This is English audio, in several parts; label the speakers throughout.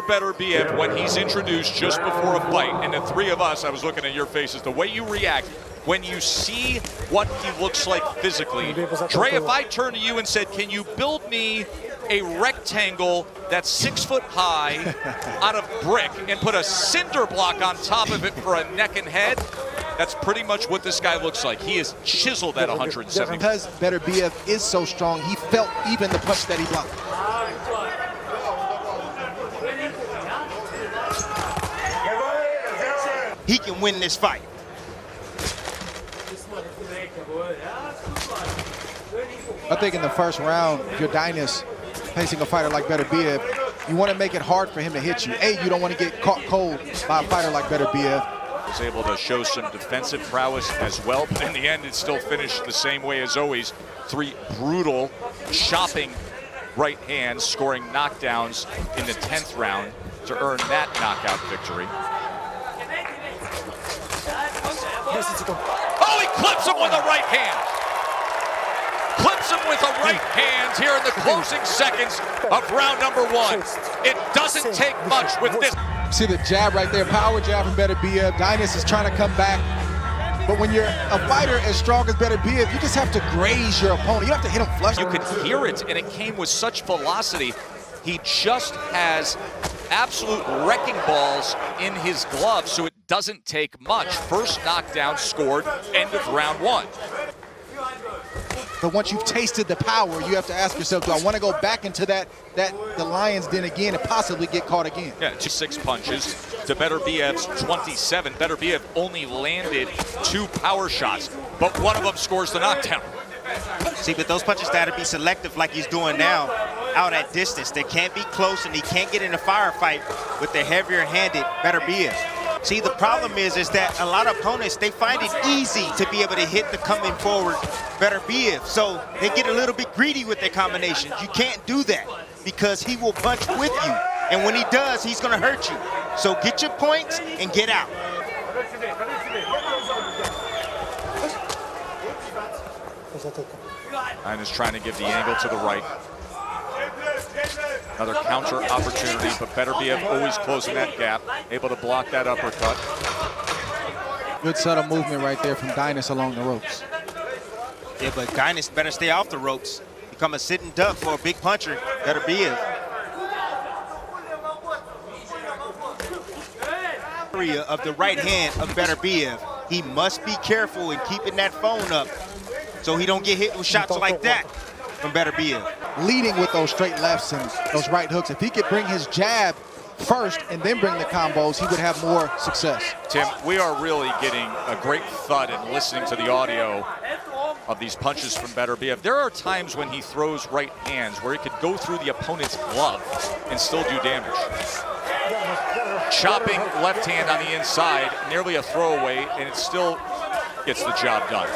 Speaker 1: Beterbiev when he's introduced just before a fight, and the three of us, I was looking at your faces, the way you react when you see what he looks like physically. Dre, if I turned to you and said, can you build me a rectangle that's 6 foot high out of brick and put a cinder block on top of it for a neck and head, that's pretty much what this guy looks like. He is chiseled at 170.
Speaker 2: Because Beterbiev is so strong, he felt even the punch that he blocked.
Speaker 3: He can win this fight.
Speaker 2: I think in the first round, if you're Deines facing a fighter like Beterbiev, you want to make it hard for him to hit you. You don't want to get caught cold by a fighter like Beterbiev.
Speaker 1: Was able to show some defensive prowess as well, but in the end, it still finished the same way as always. 3 brutal, chopping right hands, scoring knockdowns in the 10th round to earn that knockout victory. Oh, he clips him with a right hand. Clips him with a right hand here in the closing seconds of round number 1. It doesn't take much with this.
Speaker 2: See the jab right there, power jab from Beterbiev. Deines is trying to come back. But when you're a fighter as strong as Beterbiev, you just have to graze your opponent. You have to hit him flush.
Speaker 1: You could hear it, and it came with such velocity. He just has absolute wrecking balls in his glove, so it doesn't take much. First knockdown scored, end of round 1.
Speaker 2: But once you've tasted the power, you have to ask yourself, do I want to go back into the lion's den again and possibly get caught again?
Speaker 1: Yeah, 6 punches to Beterbiev's 27. Beterbiev only landed 2 power shots, but one of them scores the knockdown.
Speaker 3: See, but those punches got to be selective like he's doing now, out at distance. They can't be close, and he can't get in a firefight with the heavier-handed Beterbiev. See, the problem is that a lot of opponents, they find it easy to be able to hit the coming forward Beterbiev. So they get a little bit greedy with their combinations. You can't do that because he will punch with you. And when he does, he's going to hurt you. So get your points and get out.
Speaker 1: Deines trying to give the angle to the right. Another counter opportunity, but Beterbiev always closing that gap, able to block that uppercut.
Speaker 2: Good subtle movement right there from Deines along the ropes.
Speaker 3: Yeah, but Deines better stay off the ropes. Become a sitting duck for a big puncher, Beterbiev. Area of the right hand of Beterbiev. He must be careful in keeping that phone up so he don't get hit with shots like that from Beterbiev.
Speaker 2: Leading with those straight lefts and those right hooks. If he could bring his jab first and then bring the combos, he would have more success.
Speaker 1: Tim, we are really getting a great thud and listening to the audio of these punches from Beterbiev. There are times when he throws right hands where he could go through the opponent's glove and still do damage. Chopping left hand on the inside, nearly a throwaway, and it still gets the job done.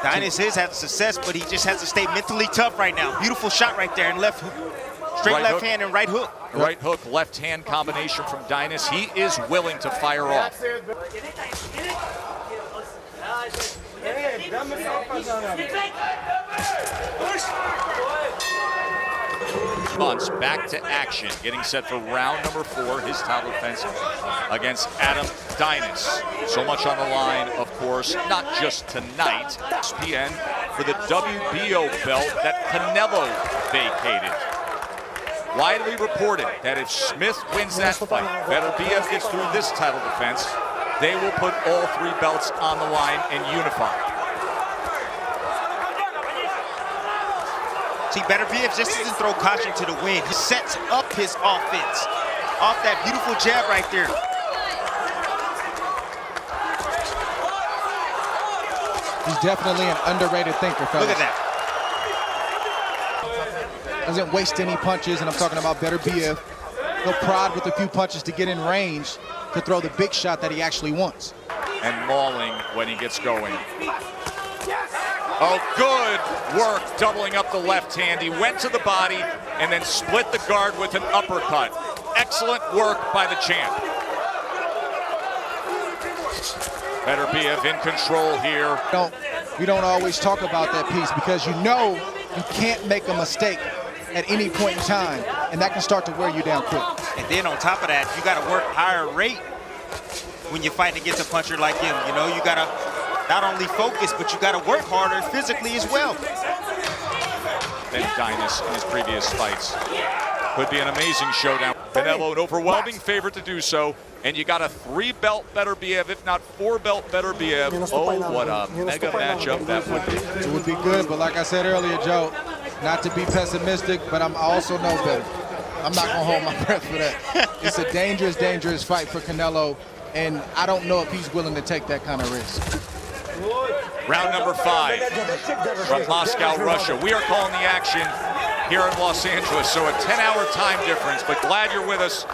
Speaker 3: Deines has had success, but he just has to stay mentally tough right now. Beautiful shot right there and left hook. Straight right left hook. Hand and right hook.
Speaker 1: Right hook, left hand combination from Deines. He is willing to fire off. Months back to action, getting set for round number 4, his title defense against Adan. So much on the line, of course, not just tonight. ESPN for the WBO belt that Canelo vacated. Widely reported that if Smith wins that fight, Beterbiev gets through this title defense, they will put all 3 belts on the line and unify.
Speaker 3: See, Beterbiev just doesn't throw caution to the wind. He sets up his offense off that beautiful jab right there.
Speaker 2: He's definitely an underrated thinker, fellas.
Speaker 3: Look at that.
Speaker 2: Doesn't waste any punches, and I'm talking about Beterbiev. He'll prod with a few punches to get in range to throw the big shot that he actually wants.
Speaker 1: And mauling when he gets going. Oh, good work doubling up the left hand. He went to the body and then split the guard with an uppercut. Excellent work by the champ. Beterbiev in control here.
Speaker 2: We don't always talk about that piece because you know you can't make a mistake at any point in time. and that can start to wear you down quick.
Speaker 3: And then on top of that, you got to work higher rate when you're fighting against a puncher like him. You know, you got to not only focus, but you got to work harder physically as well.
Speaker 1: Than Deines in his previous fights. Could be an amazing showdown. Canelo, an overwhelming favorite to do so. And you got a 3-belt Beterbiev, if not 4-belt Beterbiev. Oh, what a mega matchup that would be.
Speaker 2: It would be good, but like I said earlier, Joe, not to be pessimistic, but I also know better. I'm not going to hold my breath for that. It's a dangerous, dangerous fight for Canelo, and I don't know if he's willing to take that kind of risk.
Speaker 1: Round number 5 from Moscow, Russia. We are calling the action here in Los Angeles, so a 10-hour time difference, but glad you're with us.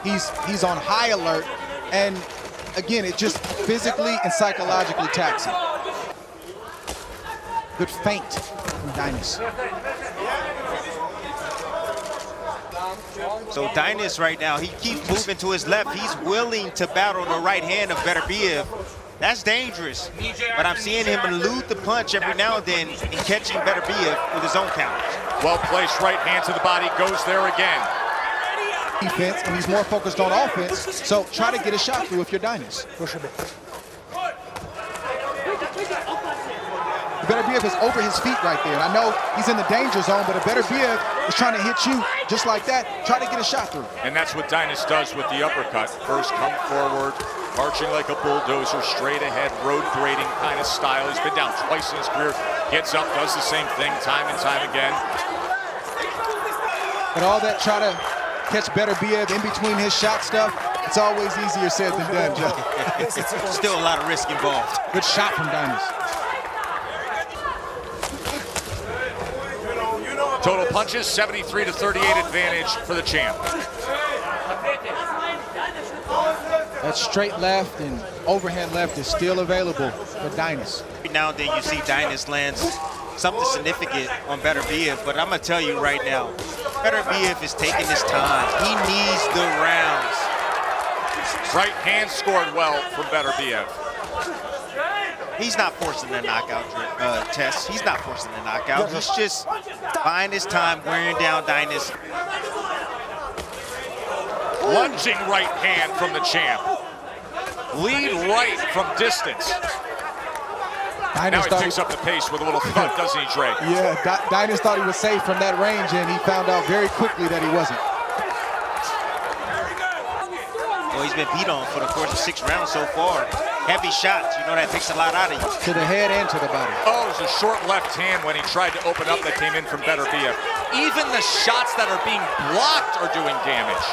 Speaker 2: He's on high alert, and again, it's just physically and psychologically taxing. Good feint from Deines.
Speaker 3: So Deines right now, he keeps moving to his left. He's willing to battle the right hand of Beterbiev. That's dangerous, but I'm seeing him elude the punch every now and then and catching Beterbiev with his own counters.
Speaker 1: Well-placed right hand to the body, goes there again.
Speaker 2: Defense, and he's more focused on offense, so try to get a shot through if you're Deines. Beterbiev is over his feet right there. And I know he's in the danger zone, but if Beterbiev is trying to hit you just like that, try to get a shot through.
Speaker 1: And that's what Deines does with the uppercut. First come forward, marching like a bulldozer, straight ahead, road grading kind of style. He's been down twice in his career, gets up, does the same thing time and time again.
Speaker 2: But all that try to catch Beterbiev in between his shot stuff, it's always easier said than done, Joe.
Speaker 3: Still a lot of risk involved.
Speaker 2: Good shot from Deines.
Speaker 1: Total punches, 73-38 advantage for the champ.
Speaker 2: That straight left and overhand left is still available for Deines.
Speaker 3: Now and then you see Deines lands something significant on Beterbiev, but I'm going to tell you right now, Beterbiev is taking his time. He needs the rounds.
Speaker 1: Right hand scored well from Beterbiev.
Speaker 3: He's not forcing the knockout test. He's not forcing the knockout. He's just buying his time, wearing down Deines.
Speaker 1: Lunging right hand from the champ. Lead right from distance. Now he picks up the pace with a little thud, doesn't he, Trey?
Speaker 2: Yeah, Deines thought he was safe from that range, and he found out very quickly that he wasn't.
Speaker 3: Well, he's been beat on for the course of 6 rounds so far. Heavy shots, you know that takes a lot out of you.
Speaker 2: To the head and to the body.
Speaker 1: Oh, it was a short left hand when he tried to open up that came in from Beterbiev. Even the shots that are being blocked are doing damage.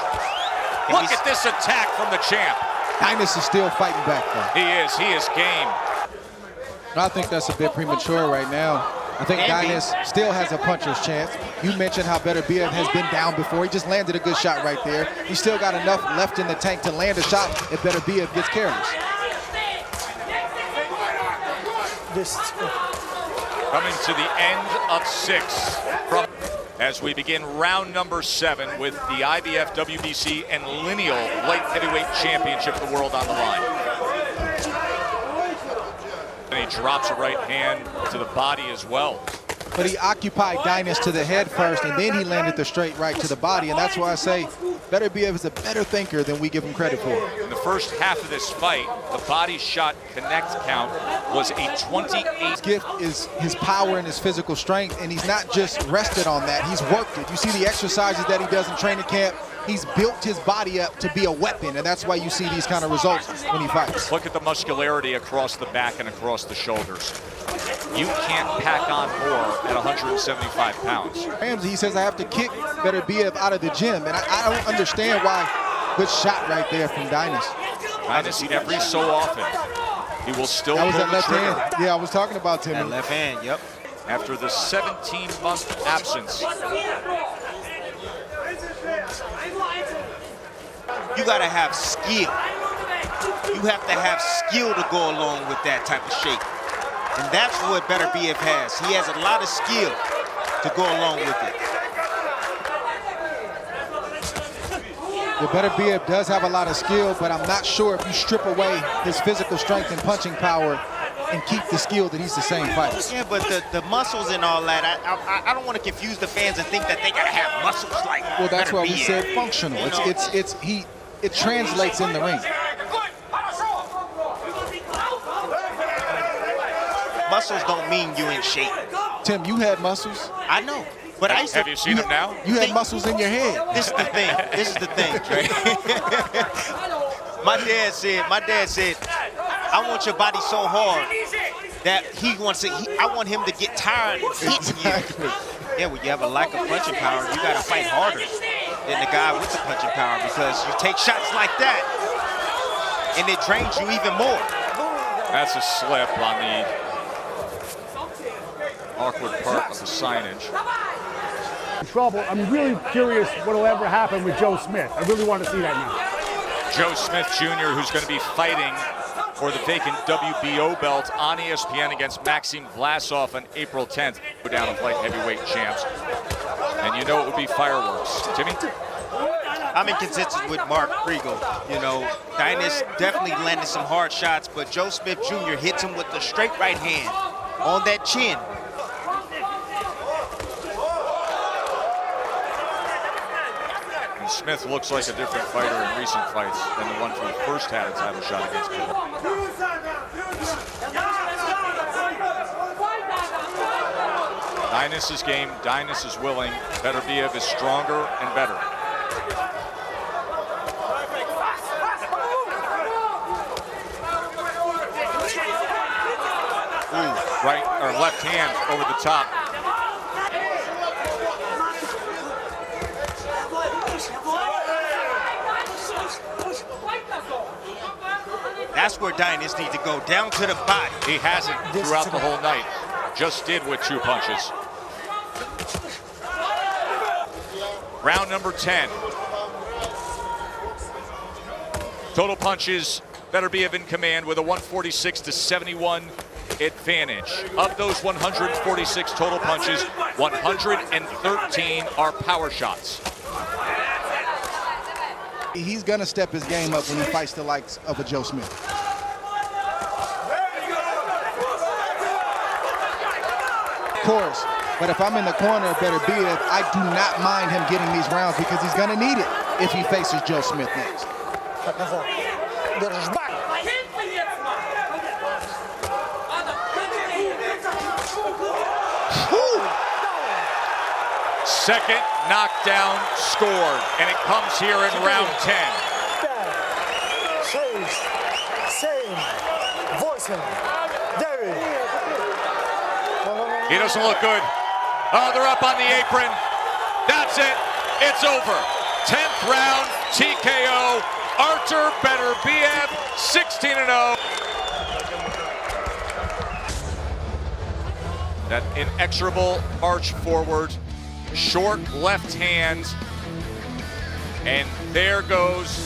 Speaker 1: Look at this attack from the champ.
Speaker 2: Deines is still fighting back, though.
Speaker 1: He is game.
Speaker 2: I think that's a bit premature right now. I think Deines still has a puncher's chance. You mentioned how Beterbiev has been down before. He just landed a good shot right there. He's still got enough left in the tank to land a shot if Beterbiev gets careless.
Speaker 1: Coming to the end of 6 as we begin round number 7 with the IBF, WBC, and lineal light heavyweight championship of the world on the line. And he drops a right hand to the body as well.
Speaker 2: But he occupied Deines to the head first, and then he landed the straight right to the body, and that's why I say Beterbiev is a better thinker than we give him credit for.
Speaker 1: In the first half of this fight, the body shot connect count was a 28.
Speaker 2: His gift is his power and his physical strength, and he's not just rested on that. He's worked it. You see the exercises that he does in training camp. He's built his body up to be a weapon, and that's why you see these kind of results when he fights.
Speaker 1: Look at the muscularity across the back and across the shoulders. You can't pack on more at 175 pounds.
Speaker 2: Ramsey, he says, I have to kick Beterbiev out of the gym, and I don't understand why. Good shot right there from Deines.
Speaker 1: Deines, every so often, he will still pull the trigger.
Speaker 2: Hand. Yeah, I was talking about Timmy.
Speaker 3: That left hand, yep.
Speaker 1: After the 17-month absence.
Speaker 3: You got to have skill. You have to have skill to go along with that type of shape. And that's what Beterbiev has. He has a lot of skill to go along with it.
Speaker 2: The Beterbiev does have a lot of skill, but I'm not sure if you strip away his physical strength and punching power, and keep the skill that he's the same fighter.
Speaker 3: Yeah, but the muscles and all that, I don't want to confuse the fans and think that they gotta have muscles like.
Speaker 2: Well, that's why we
Speaker 3: Beterbiev.
Speaker 2: said functional. It translates in the ring.
Speaker 3: Muscles don't mean you in shape.
Speaker 2: Tim, you had muscles.
Speaker 3: I know, but I used to.
Speaker 1: Have you seen him now?
Speaker 2: You had muscles in your head.
Speaker 3: This is the thing. This is the thing, Trey. My dad said, I want your body so hard that he wants it. I want him to get tired of hitting
Speaker 2: Exactly.
Speaker 3: you. Yeah, when you have a lack of punching power, you got to fight harder than the guy with the punching power because you take shots like that and it drains you even more.
Speaker 1: That's a slip on the awkward part of the signage.
Speaker 4: Trouble. I'm really curious what will ever happen with Joe Smith. I really want to see that now.
Speaker 1: Joe Smith Jr., who's going to be fighting for the vacant WBO belt on ESPN against Maxim Vlasov on April 10th. Go down and fight heavyweight champs. And you know it would be fireworks. Timmy?
Speaker 3: I'm in consensus with Mark Kriegel. You know, Deines definitely landed some hard shots, but Joe Smith Jr. hits him with the straight right hand on that chin.
Speaker 1: And Smith looks like a different fighter in recent fights than the one who first had a title shot against him. Deines is game, Deines is willing. Beterbiev is stronger and better. Ooh, right or left hand over the top.
Speaker 3: That's where Deines needs to go, down to the body.
Speaker 1: He hasn't throughout the whole night. Just did with 2 punches. Round number 10. Total punches, Beterbiev in command with a 146-71 advantage. Of those 146 total punches, 113 are power shots.
Speaker 2: He's going to step his game up when he fights the likes of a Joe Smith. Of course, but if I'm in the corner of Beterbiev, I do not mind him getting these rounds because he's going to need it if he faces Joe Smith next.
Speaker 1: Second knockdown scored, and it comes here in round 10. He doesn't look good. Oh, they're up on the apron. That's it. It's over. 10th round, TKO. Artur Beterbiev, 16-0. That inexorable march forward. Short left hand, and there goes